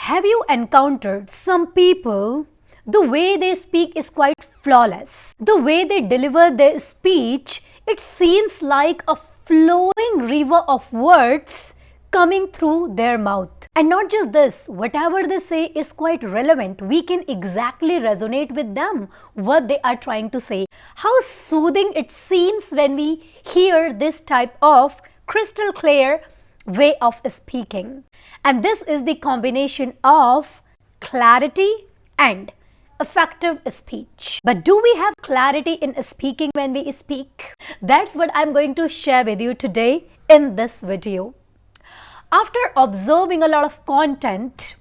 Have you encountered some people, the way they speak is quite flawless. The way they deliver their speech, it seems like a flowing river of words coming through their mouth. And not just this, whatever they say is quite relevant. We can exactly resonate with them, what they are trying to say. How soothing it seems when we hear this type of crystal clear way of speaking. And this is the combination of clarity and effective speech. But do we have clarity in speaking when we speak? That's what I'm going to share with you today in this video. After observing a lot of content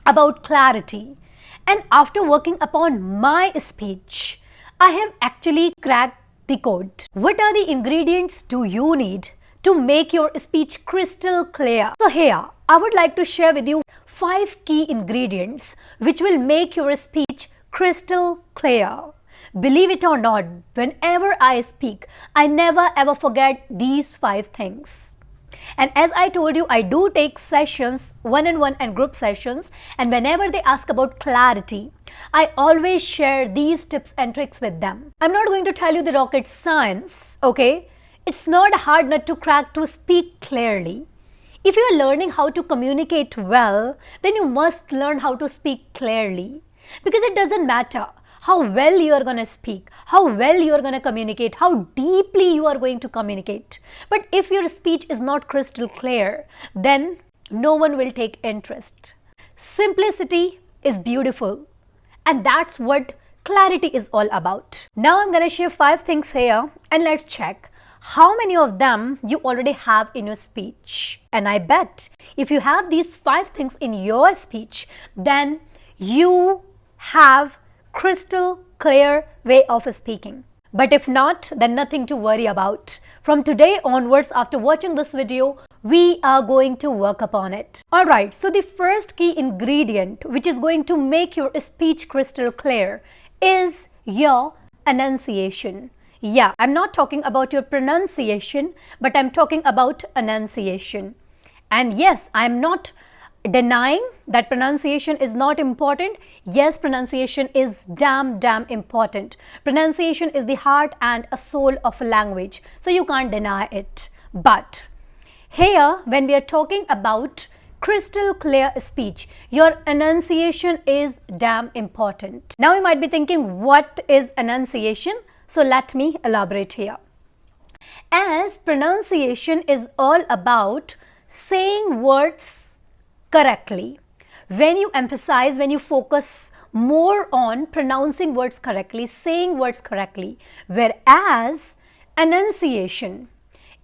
about clarity and after working upon my speech, I have actually cracked the code. What are the ingredients do you need to make your speech crystal clear? So here, I would like to share with you 5 key ingredients which will make your speech crystal clear. Believe it or not, whenever I speak, I never ever forget these 5 things. And as I told you, I do take sessions, one-on-one and group sessions, and whenever they ask about clarity, I always share these tips and tricks with them. I'm not going to tell you the rocket science, okay? It's not a hard nut to crack to speak clearly. If you are learning how to communicate well, then you must learn how to speak clearly. Because it doesn't matter how well you are going to speak, how well you are going to communicate, how deeply you are going to communicate. But if your speech is not crystal clear, then no one will take interest. Simplicity is beautiful, and that's what clarity is all about. Now I'm going to share 5 things here, and let's check how many of them you already have in your speech. And I bet if you have these 5 things in your speech, then you have crystal clear way of speaking. But if not, then nothing to worry about. From today onwards, after watching this video, we are going to work upon it. Alright, so the first key ingredient which is going to make your speech crystal clear is your enunciation. Yeah, I'm not talking about your pronunciation, but I'm talking about enunciation. And yes, I'm not denying that pronunciation is not important. Yes, pronunciation is damn important. Pronunciation is the heart and a soul of a language, so you can't deny it. But here, when we are talking about crystal clear speech, your enunciation is damn important. Now you might be thinking, what is enunciation? So let me elaborate here. As pronunciation is all about saying words correctly. When you emphasize, when you focus more on pronouncing words correctly, saying words correctly, whereas enunciation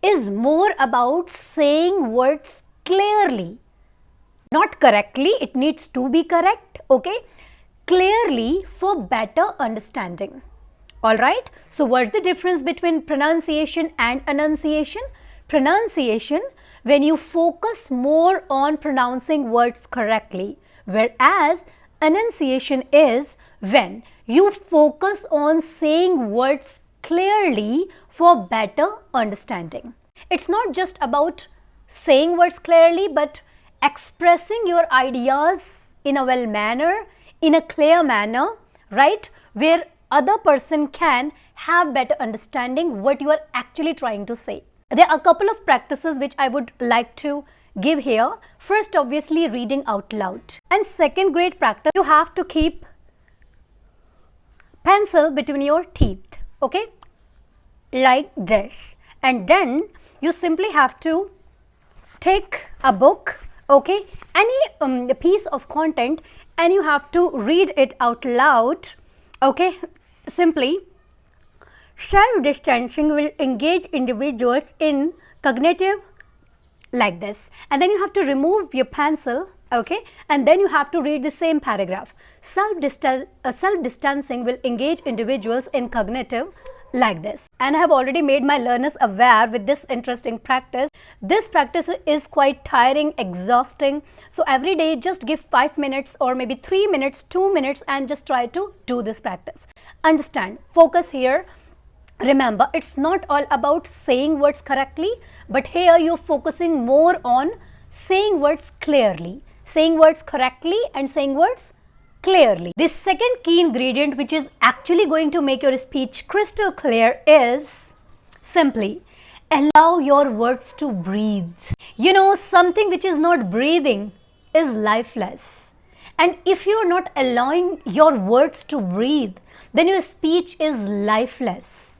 is more about saying words clearly. Not correctly, it needs to be correct, okay? Clearly for better understanding. Alright, so what's the difference between pronunciation and enunciation? Pronunciation, when you focus more on pronouncing words correctly, whereas enunciation is when you focus on saying words clearly for better understanding. It's not just about saying words clearly, but expressing your ideas in a well manner, in a clear manner, right? Where other person can have better understanding what you are actually trying to say. There are a couple of practices which I would like to give here. First, obviously, reading out loud. And second great practice, you have to keep pencil between your teeth, okay? Like this. And then you simply have to take a book, okay? Any piece of content, and you have to read it out loud, okay? Simply, self-distancing will engage individuals in cognitive like this. And then you have to remove your pencil, okay? And then you have to read the same paragraph. Self-distancing will engage individuals in cognitive like this. And I have already made my learners aware with this interesting practice. This practice is quite tiring, exhausting. So every day just give 5 minutes or maybe 3 minutes, 2 minutes, and just try to do this practice. Understand, focus here. Remember, it's not all about saying words correctly, but here you're focusing more on saying words clearly, saying words correctly and saying words clearly. The second key ingredient which is actually going to make your speech crystal clear is simply allow your words to breathe. You know, something which is not breathing is lifeless. And if you are not allowing your words to breathe, then your speech is lifeless.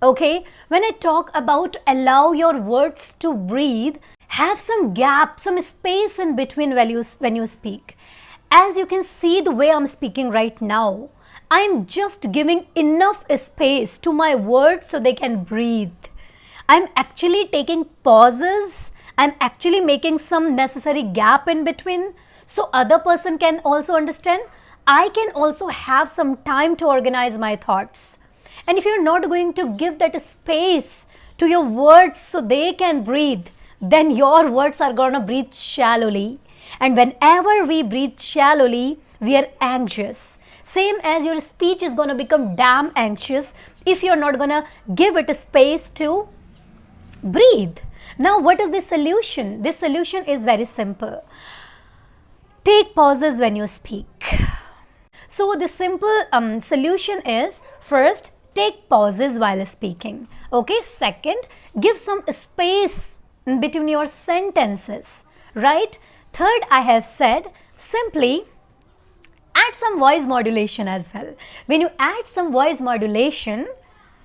Okay, when I talk about allow your words to breathe, have some gap, some space in between when you speak. As you can see the way I'm speaking right now, I'm just giving enough space to my words so they can breathe. I'm actually taking pauses. I'm actually making some necessary gap in between so other person can also understand. I can also have some time to organize my thoughts. And if you're not going to give that space to your words so they can breathe, then your words are going to breathe shallowly. And whenever we breathe shallowly, we are anxious. Same as your speech is going to become damn anxious if you're not going to give it a space to breathe. Now, what is the solution? This solution is very simple. Take pauses when you speak. So, the simple solution is, first, take pauses while speaking. Okay. Second, give some space between your sentences. Right. Third, I have said, simply add some voice modulation as well. When you add some voice modulation,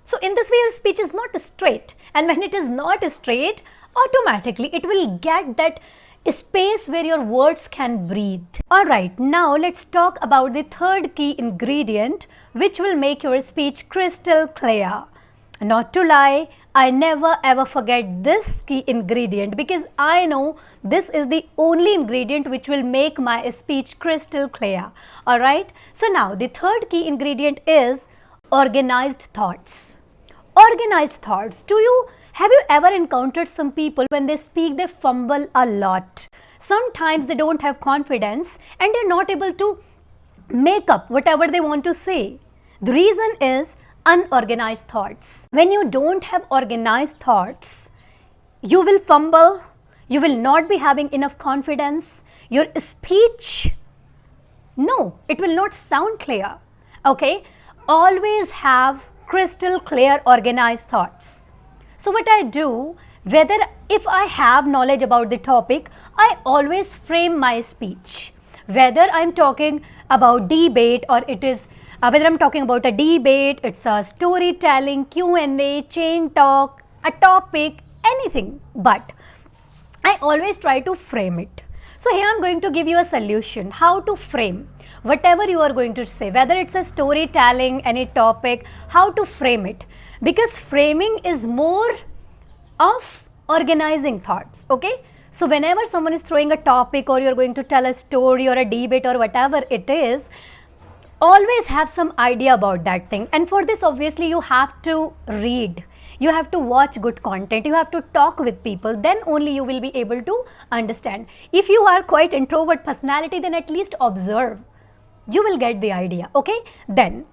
so in this way your speech is not straight, and when it is not straight, automatically it will get that space where your words can breathe. Alright, now let's talk about the third key ingredient which will make your speech crystal clear. Not to lie, I never ever forget this key ingredient because I know this is the only ingredient which will make my speech crystal clear. Alright, so now the third key ingredient is organized thoughts. Organized thoughts. Have you ever encountered some people when they speak, they fumble a lot? Sometimes they don't have confidence and they're not able to make up whatever they want to say. The reason is unorganized thoughts. When you don't have organized thoughts, you will fumble, you will not be having enough confidence. Your speech, no, it will not sound clear. Okay, always have crystal clear organized thoughts. So what I do, whether if I have knowledge about the topic, I always frame my speech. Whether I'm talking about debate or it is whether I'm talking about a debate, it's a storytelling, Q&A, chain talk, a topic, anything. But I always try to frame it. So here I'm going to give you a solution, how to frame whatever you are going to say, whether it's a storytelling, any topic, how to frame it. Because framing is more of organizing thoughts, okay? So whenever someone is throwing a topic or you're going to tell a story or a debate or whatever it is, always have some idea about that thing. And for this, obviously, you have to read. You have to watch good content. You have to talk with people. Then only you will be able to understand. If you are quite introvert personality, then at least observe. You will get the idea, okay? Then,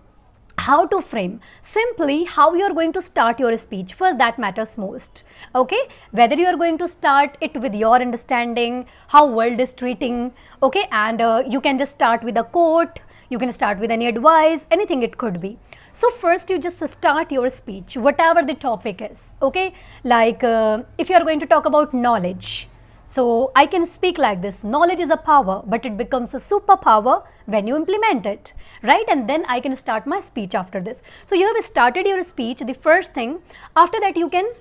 how to frame? Simply, how you are going to start your speech. First, that matters most, okay? Whether you are going to start it with your understanding, how world is treating, okay? And you can just start with a quote. You can start with any advice, anything it could be. So first you just start your speech, whatever the topic is, okay? Like if you are going to talk about knowledge, so I can speak like this, knowledge is a power, but it becomes a superpower when you implement it, right? And then I can start my speech after this. So you have started your speech, the first thing, after that you can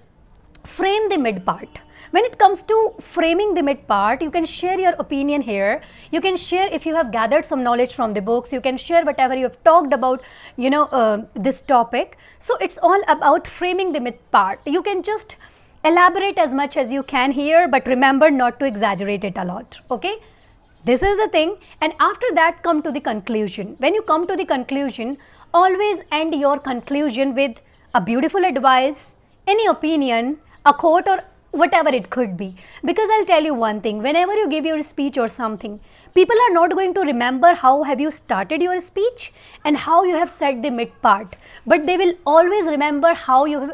frame the mid part. When it comes to framing the mid part, you can share your opinion here. You can share if you have gathered some knowledge from the books. You can share whatever you have talked about, this topic. So it's all about framing the mid part. You can just elaborate as much as you can here, but remember not to exaggerate it a lot, okay? This is the thing. And after that, come to the conclusion. When you come to the conclusion, always end your conclusion with a beautiful advice, any opinion, a quote or whatever it could be. Because I'll tell you one thing, whenever you give your speech or something, people are not going to remember how have you started your speech and how you have said the mid part, but they will always remember how you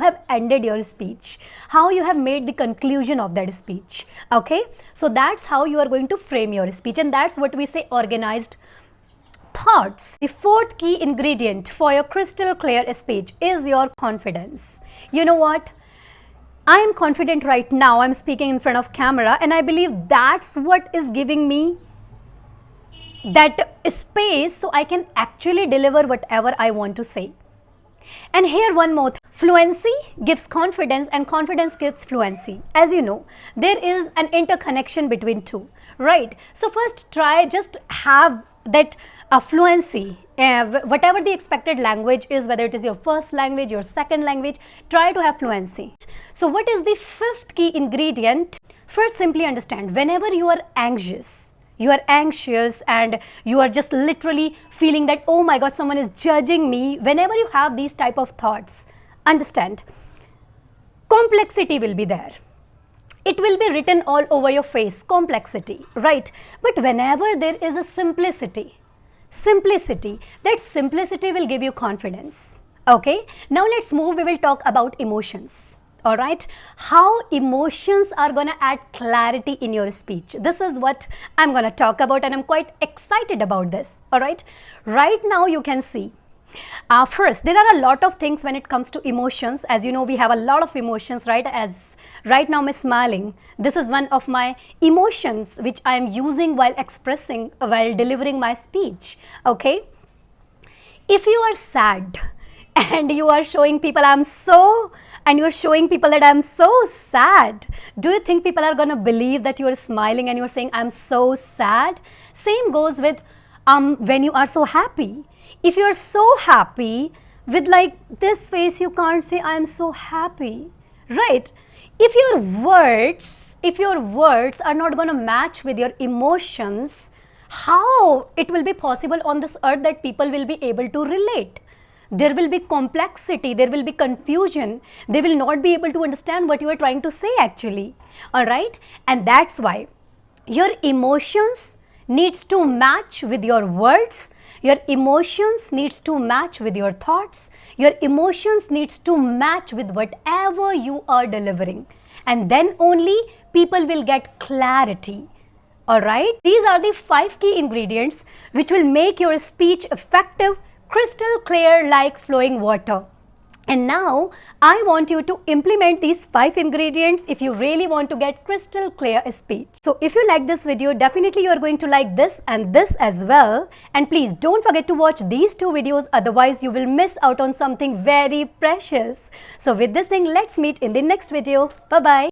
have ended your speech, how you have made the conclusion of that speech. Okay, so that's how you are going to frame your speech, and that's what we say organized thoughts. The fourth key ingredient for your crystal clear speech is your confidence. You know what? I am confident right now. I'm speaking in front of camera, and I believe that's what is giving me that space so I can actually deliver whatever I want to say. And here one more thing. Fluency gives confidence and confidence gives fluency. As you know, there is an interconnection between two, right? So first try just have that fluency, whatever the expected language is, whether it is your first language, your second language, try to have fluency. So what is the fifth key ingredient? First, simply understand, whenever you are anxious and you are just literally feeling that, oh my God, someone is judging me. Whenever you have these type of thoughts, understand, complexity will be there. It will be written all over your face, complexity, right? But whenever there is a simplicity, that simplicity will give you confidence. Okay, now let's move. We will talk about emotions. All right, how emotions are going to add clarity in your speech. This is what I'm going to talk about, and I'm quite excited about this. All right, right now you can see. First, there are a lot of things when it comes to emotions. As you know, we have a lot of emotions, right? As right now I'm smiling. This is one of my emotions which I am using while expressing, while delivering my speech. Okay, if you are sad and you are showing people and you're showing people that I'm so sad, do you think people are going to believe that you are smiling and you're saying I'm so sad? Same goes with when you are so happy. If you're so happy with like this face, you can't say I'm so happy, right? If your words are not going to match with your emotions, how it will be possible on this earth that people will be able to relate? There will be complexity, there will be confusion, they will not be able to understand what you are trying to say actually. All right, and that's why your emotions needs to match with your words, your emotions needs to match with your thoughts, your emotions needs to match with whatever you are delivering, and then only people will get clarity. All right, these are the 5 key ingredients which will make your speech effective, crystal clear like flowing water. And now I want you to implement these 5 ingredients if you really want to get crystal clear speech. So if you like this video, definitely you are going to like this and this as well. And please don't forget to watch these 2 videos, otherwise you will miss out on something very precious. So with this thing, let's meet in the next video. Bye bye.